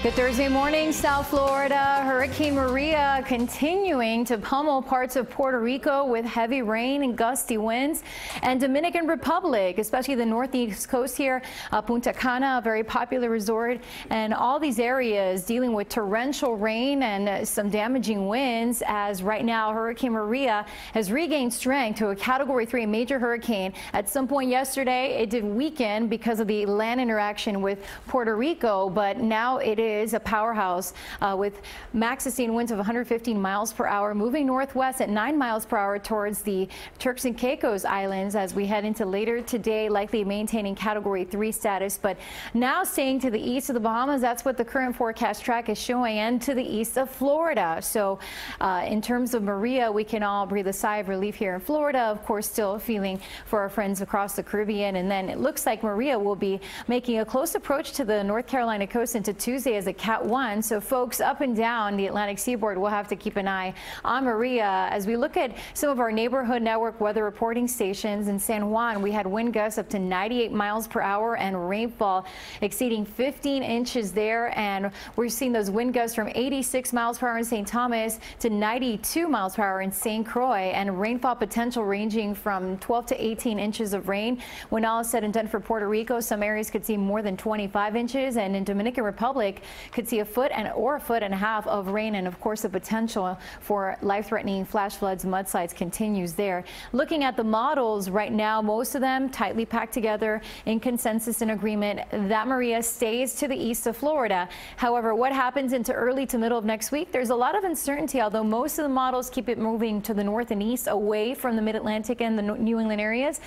Good Thursday morning, South Florida. Hurricane Maria continuing to pummel parts of Puerto Rico with heavy rain and gusty winds, and Dominican Republic, especially the northeast coast here, Punta Cana, a very popular resort, and all these areas dealing with torrential rain and some damaging winds, as right now Hurricane Maria has regained strength to a Category 3 major hurricane. At some point yesterday, it did weaken because of the land interaction with Puerto Rico, but now it is a powerhouse with max sustained winds of 115 miles per hour, moving northwest at 9 miles per hour towards the Turks and Caicos Islands as we head into later today, likely maintaining Category 3 status, but now staying to the east of the Bahamas. That's what the current forecast track is showing, and to the east of Florida. So in terms of Maria, we can all breathe a sigh of relief here in Florida. Of course, still feeling for our friends across the Caribbean. And then it looks like Maria will be making a close approach to the North Carolina coast into Tuesday as a Cat 1. So folks up and down the Atlantic seaboard will have to keep an eye on Maria. As we look at some of our neighborhood network weather reporting stations in San Juan, we had wind gusts up to 98 miles per hour and rainfall exceeding 15 inches there. And we're seeing those wind gusts from 86 miles per hour in St. Thomas to 92 miles per hour in St. Croix, and rainfall potential ranging from 12 to 18 inches of rain. When all is said and done for Puerto Rico, some areas could see more than 25 inches, and in Dominican Republic could see a foot or a foot and a half of rain. And of course, the potential for life-threatening flash floods, mudslides continues there. Looking at the models right now, most of them tightly packed together in consensus and agreement that Maria stays to the east of Florida. However, what happens into early to middle of next week, there's a lot of uncertainty, although most of the models keep it moving to the north and east, away from the mid-Atlantic and the New England areas.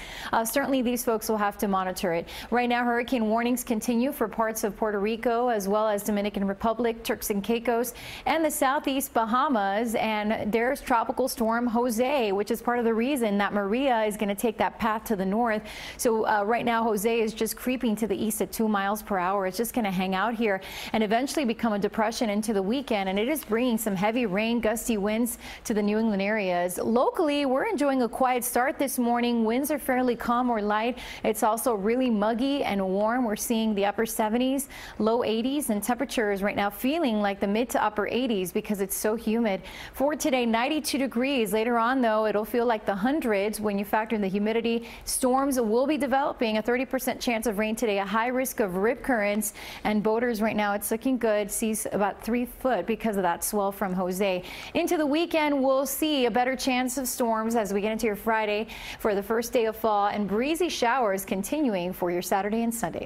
Certainly these folks will have to monitor it. Right now, hurricane warnings continue for parts of Puerto Rico as well as Dominican Republic, Turks and Caicos, and the southeast Bahamas. And there's tropical storm Jose, which is part of the reason that Maria is going to take that path to the north. So right now, Jose is just creeping to the east at 2 miles per hour. It's just going to hang out here and eventually become a depression into the weekend. And it is bringing some heavy rain, gusty winds to the New England areas. Locally, we're enjoying a quiet start this morning. Winds are fairly calm or light. It's also really muggy and warm. We're seeing the upper 70s, low 80s, and temperatures right now feeling like the mid to upper 80s because it's so humid. For today, 92 degrees. Later on, though, it'll feel like the hundreds when you factor in the humidity. Storms will be developing, a 30% chance of rain today, a high risk of rip currents, and boaters right now, it's looking good. Seas about 3 foot because of that swell from Jose. Into the weekend, we'll see a better chance of storms as we get into your Friday for the first day of fall, and breezy showers continuing for your Saturday and Sunday.